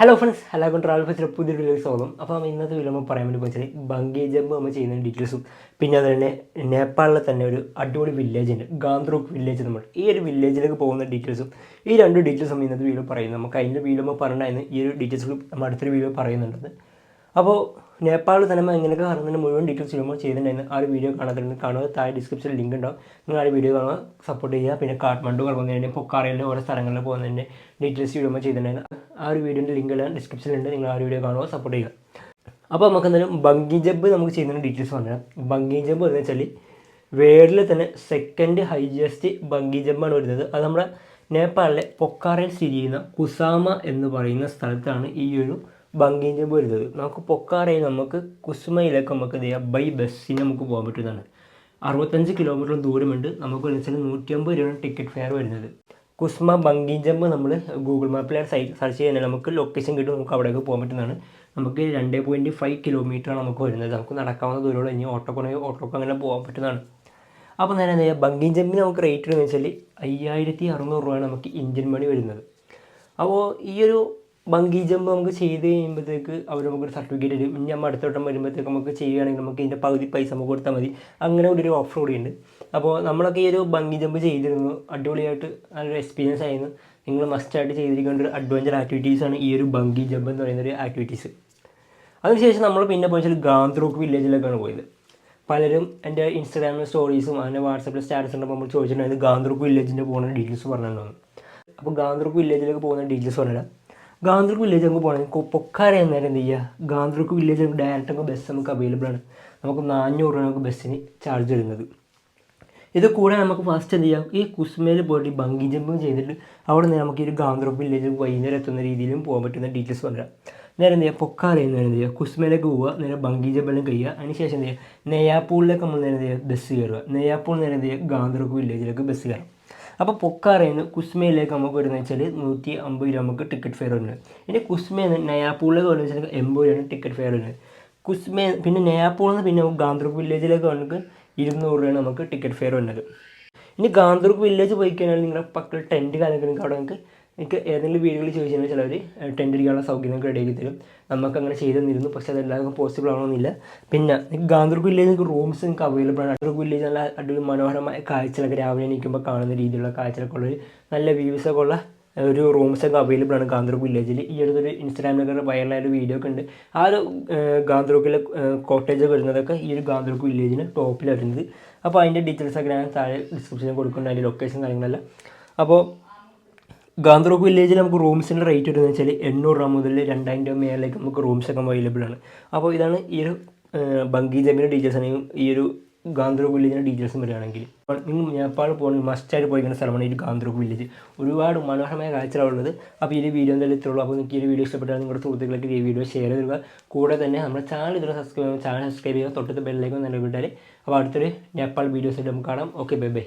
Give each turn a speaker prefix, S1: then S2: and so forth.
S1: Hello friends, എല്ലാവർക്കും travel ഫെസ്റ്റിലെ പുതിയ വീഡിയോയിൽ സ്വാഗതം. അപ്പോൾ ഇന്നത്തെ വീഡിയോ നമ്മൾ പറയാൻ വേണ്ടി വെച്ചാൽ ബംഗീ ജമ്പ് നമ്മൾ ചെയ്യുന്ന ഡീറ്റെയിൽസും പിന്നെ അതുപോലെ നേപ്പാളിലെ തന്നെ ഒരു അടിപൊളി വില്ലേജ് ഉണ്ട്, ഗാന്ത്രോക്ക് വില്ലേജ്. നമ്മൾ ഈ ഒരു വില്ലേജിലേക്ക് പോകുന്ന ഡീറ്റെയിൽസും ഈ രണ്ട് ഡീറ്റെയിൽസും ഇന്നത്തെ വീഡിയോ പറയുന്നത്. നമുക്ക് അതിൻ്റെ വീഡിയോ നമ്മൾ പറഞ്ഞായിരുന്നു, ഈ ഒരു ഡീറ്റെയിൽസ് നമ്മൾ അടുത്തൊരു വീഡിയോ പറയുന്നുണ്ട്. അപ്പോൾ നേപ്പാളിൽ തന്നെ എങ്ങനെയൊക്കെ കാണുന്നതിന് മുഴുവൻ ഡീറ്റെയിൽസ് നമ്മൾ ചെയ്തിട്ടുണ്ടായിരുന്നു. ആ ഒരു വീഡിയോ കാണുക, താഴെ ഡിസ്ക്രിപ്ഷനിൽ ലിങ്ക് ഉണ്ടാവും. നിങ്ങൾ ആ ഒരു വീഡിയോ കാണുക, സപ്പോർട്ട് ചെയ്യുക. പിന്നെ കാഠ്മണ്ഡു പോകുന്നതിൻ്റെ പൊക്കാറയിലെ ഓരോ സ്ഥലങ്ങളിൽ പോകുന്നതിൻ്റെ ഡീറ്റെയിൽസ് വീഡിയോ ചെയ്തിട്ടുണ്ടായിരുന്നു. ആ ഒരു വീഡിയോൻ്റെ ലിങ്ക് എല്ലാം ഡിസ്ക്രിപ്ഷനിലുണ്ട്. നിങ്ങൾ ആ ഒരു വീഡിയോ കാണുക, സപ്പോർട്ട് ചെയ്യുക. അപ്പോൾ നമുക്ക് എന്തായാലും ബംഗീ ജമ്പ് നമുക്ക് ചെയ്യുന്ന ഡീറ്റെയിൽസ് പറഞ്ഞുതരാം. ബംഗീ ജമ്പ് എന്ന് വെച്ചാൽ വേൾഡിൽ തന്നെ സെക്കൻഡ് ഹൈജസ്റ്റ് ബംഗീ ജമ്പാണ് വരുന്നത്. അത് നമ്മുടെ നേപ്പാളിലെ പൊക്കാറയിൽ സ്ഥിതി ചെയ്യുന്ന കുസാമ എന്ന് പറയുന്ന സ്ഥലത്താണ് ഈ ഒരു ബംഗീ ജമ്പ് വരുന്നത്. നമുക്ക് പൊക്കാറയിൽ നമുക്ക് കുസുമയിലേക്ക് നമുക്ക് ബൈ ബസ്സിന് നമുക്ക് പോകാൻ പറ്റുന്നതാണ്. 65 കിലോമീറ്റർ ദൂരമുണ്ട്. നമുക്ക് വെച്ചാൽ 150 രൂപയാണ് ടിക്കറ്റ് ഫെയർ വരുന്നത്. കുസ്മ ബംഗീ ജമ്പ് നമ്മൾ ഗൂഗിൾ മാപ്പിലാണ് സെർച്ച് ചെയ്യുന്നത്, നമുക്ക് ലൊക്കേഷൻ കിട്ടും. നമുക്ക് അവിടേക്ക് പോകാൻ പറ്റുന്നതാണ്. നമുക്ക് 2.5 കിലോമീറ്ററാണ് നമുക്ക് വരുന്നത്. നമുക്ക് നടക്കാവുന്ന ദൂരമുള്ള, ഇനി ഓട്ടോക്ക് അങ്ങനെ പോകാൻ പറ്റുന്നതാണ്. അപ്പോൾ നേരെ എന്താ ചെയ്യുക, ബംഗീ ജമ്പിന് നമുക്ക് റേറ്റ് എന്ന് വെച്ചാൽ 5600 രൂപയാണ് നമുക്ക് ഇന്ത്യൻ മണി വരുന്നത്. അപ്പോൾ ഈ ഒരു ബംഗീ ജമ്പ് നമുക്ക് ചെയ്ത് കഴിയുമ്പോഴത്തേക്ക് അവർ നമുക്കൊരു സർട്ടിഫിക്കറ്റ് തരും. ഇനി നമ്മൾ അടുത്ത വട്ടം വരുമ്പോഴത്തേക്ക് നമുക്ക് ചെയ്യുകയാണെങ്കിൽ നമുക്ക് ഇതിൻ്റെ പകുതി പൈസ നമുക്ക് കൊടുത്താൽ മതി. അങ്ങനെ ഒരു ഓഫർ കൂടിയുണ്ട്. അപ്പോൾ നമ്മളൊക്കെ ഈ ഒരു ബംഗീ ജമ്പ് ചെയ്തിരുന്നു, അടിപൊളിയായിട്ട് നല്ലൊരു എക്സ്പീരിയൻസ് ആയിരുന്നു. നിങ്ങൾ മസ്റ്റായിട്ട് ചെയ്തിരിക്കേണ്ട ഒരു അഡ്വഞ്ചർ ആക്ടിവിറ്റീസാണ് ഈ ഒരു ബംഗീ ജമ്പ് എന്ന് പറയുന്ന ഒരു ആക്ടിവിറ്റീസ്. അതിനുശേഷം നമ്മൾ പിന്നെ പോയി ഗാന്ത്രോക്ക് വില്ലേജിലേക്കാണ് പോയത്. പലരും എൻ്റെ ഇൻസ്റ്റാഗ്രാമിലെ സ്റ്റോറീസും അതിൻ്റെ വാട്സാപ്പിലെ സ്റ്റാറ്റസ് ഉണ്ടപ്പോൾ നമ്മൾ ചോദിച്ചിട്ടുണ്ടായിരുന്നു ഗാന്ത്രോക്ക് വില്ലേജിൻ്റെ പോകുന്ന ഡീറ്റെയിൽസ് പറഞ്ഞിട്ടുണ്ടായിരുന്നു. അപ്പോൾ ഗാന്ത്രോക്ക് വില്ലേജിലേക്ക് പോകുന്ന ഡീറ്റെയിൽസ് പറഞ്ഞില്ല. ഗാന്ത്രോക്ക് വില്ലേജ് നമുക്ക് പോകണമെങ്കിൽ പൊക്കാര എന്നേരം എന്ത് ചെയ്യുക, ഗാന്ത്രോക്ക് വില്ലേജ് നമുക്ക് ഡയറക്റ്റ് നമുക്ക് ബസ് നമുക്ക് അവൈലബിൾ ആണ്. നമുക്ക് 400 രൂപ നമുക്ക് ബസ്സിന് ചാർജ് വരുന്നത്. ഇത് കൂടെ നമുക്ക് ഫസ്റ്റ് എന്ത് ചെയ്യാം, ഈ കുസ്മയിൽ പോയിട്ട് ബംഗീ ജമ്പും ചെയ്തിട്ട് അവിടെ നിന്ന് നമുക്ക് ഈ ഒരു ഗാന്ത്രോക്ക് വില്ലേജ് വൈകുന്നേരം എത്തുന്ന രീതിയിലും പോകാൻ പറ്റുന്ന ഡീറ്റെയിൽസ് പറയാം. നേരെ എന്ത് ചെയ്യുക, പൊക്കാരയിൽ നിന്ന് എന്ത് ചെയ്യുക, കുസ്മയിലേക്ക് പോവുക, നേരെ ബംഗീ ജമ്പെല്ലാം കഴിയുക. അതിനുശേഷം എന്ത് ചെയ്യുക, നെയ്യാപ്പൂളിലേക്ക് നമ്മൾ നേരെ എന്ത് ചെയ്യുക, ബസ് കയറുക. നെയ്യാപ്പൂൾ നേരെ എന്ത് ചെയ്യുക, ഗാന്ത്രോക്ക് വില്ലേജിലേക്ക് ബസ് കയറാം. അപ്പോൾ പൊക്കാറയിൽ നിന്ന് കുസ്മയിലേക്ക് നമുക്ക് വരുന്നത് വെച്ചാൽ 150 രൂപ നമുക്ക് ടിക്കറ്റ് ഫെയർ വരുന്നത്. ഇനി കുസ്മയിൽ നിന്ന് നെയ്യാപ്പൂളിലേക്ക് വരുന്നത് വെച്ചാൽ 80 രൂപയാണ് ടിക്കറ്റ് ഫെയർ വരുന്നത്. പിന്നെ നെയ്യാപ്പൂളിൽ നിന്ന് പിന്നെ ഗാന്ത്രോക്ക് വില്ലേജിലേക്ക് നമുക്ക് 200 രൂപയാണ് നമുക്ക് ടിക്കറ്റ് ഫെയർ വരുന്നത്. ഇനി ഗാന്ത്രോക്ക് വില്ലേജ് പോയി കഴിഞ്ഞാൽ നിങ്ങളുടെ പക്കൽ ടെൻറ്റ് കാര്യങ്ങൾ നിങ്ങൾക്ക് അവിടെ നിങ്ങൾക്ക് ഏതെങ്കിലും വീടുകളിൽ ചോദിച്ചു കഴിഞ്ഞാൽ ചിലവർ ടെൻറ്റ് അടിക്കാനുള്ള സൗകര്യം നമുക്ക് റെഡിയാക്കി തരും. നമുക്കങ്ങനെ ചെയ്തു തന്നിരുന്നു, പക്ഷേ അതെല്ലാവർക്കും പോസിബിൾ ആവണമെന്നില്ല. പിന്നെ ഗാന്ത്രോക്ക് വില്ലേജ് നിങ്ങൾക്ക് റൂംസ് നിങ്ങൾക്ക് അവൈലബിൾ ആണ്. ഗാന്ത്രോക്ക് വില്ലേജ് നല്ല അടിപൊളി മനോഹരമായ കാഴ്ചകളൊക്കെ രാവിലെ എണീക്കുമ്പോൾ കാണുന്ന രീതിയിലുള്ള കാഴ്ചകളൊക്കെ ഉള്ളൊരു നല്ല വ്യൂസൊക്കെ ഉള്ള ഒരു റൂംസൊക്കെ അവൈലബിൾ ആണ് ഗാന്ത്രോക്ക് വില്ലേജിൽ. ഈ അടുത്തൊരു ഇൻസ്റ്റാഗ്രാമിലൊക്കെ വൈറലായ ഒരു വീഡിയോ ഒക്കെ ഉണ്ട്. ആ ഒരു ഗാന്ത്രോക്കിലെ കോട്ടേജ് വരുന്നതൊക്കെ ഈ ഒരു ഗാന്ത്രോക്ക് വില്ലേജിന് ടോപ്പിൽ വരുന്നത്. അപ്പോൾ അതിൻ്റെ ഡീറ്റെയിൽസൊക്കെ ഞാൻ താഴെ ഡിസ്ക്രിപ്ഷനിൽ കൊടുക്കുന്നുണ്ട്, അതിൻ്റെ ലൊക്കേഷൻ കാര്യങ്ങളെല്ലാം. അപ്പോൾ ഗാന്ത്രോക്ക് വില്ലേജിൽ നമുക്ക് റൂംസിൻ്റെ റേറ്റ് വരുന്നത് വെച്ചാൽ 800 രൂപ മുതൽ 2000 രൂപ മേലേക്ക് നമുക്ക് റൂംസൊക്കെ അവൈലബിൾ ആണ്. അപ്പോൾ ഇതാണ് ഈ ഒരു ബംഗീ ജമ്പിൻ്റെ ഡീറ്റെയിൽസ് ആണെങ്കിൽ ഈ ഒരു ഗാന്ത്രോക്ക് വില്ലേജിൻ്റെ ഡീറ്റെയിൽസും വരികയാണെങ്കിൽ നിങ്ങൾ നേപ്പാൾ പോകുന്ന മസ്റ്റായിട്ട് പോയിരിക്കുന്ന സ്ഥലമാണ് ഈ ഗാന്ത്രോക്ക് വില്ലേജ്. ഒരുപാട് മനോഹരമായ കാഴ്ചകളുള്ളത്. അപ്പോൾ ഈ ഒരു വീഡിയോ എന്തായാലും ഇത്രയുള്ളൂ. അപ്പോൾ നിങ്ങൾക്ക് ഈ ഒരു വീഡിയോ ഇഷ്ടപ്പെട്ടാൽ നിങ്ങളുടെ സുഹൃത്തുക്കളൊക്കെ ഈ വീഡിയോ ഷെയർ ചെയ്യുക. കൂടെ തന്നെ നമ്മുടെ ചാനൽ ഇതുവരെ സബ്സ്ക്രൈബ് ചെയ്യുക, തൊട്ടടുത്ത ബെല്ലിലേക്ക് നിലവിട്ടാൽ. അപ്പോൾ അടുത്തൊരു നേപ്പാൾ വീഡിയോസായിട്ട് നമുക്ക് കാണാം. Okay, bye bye.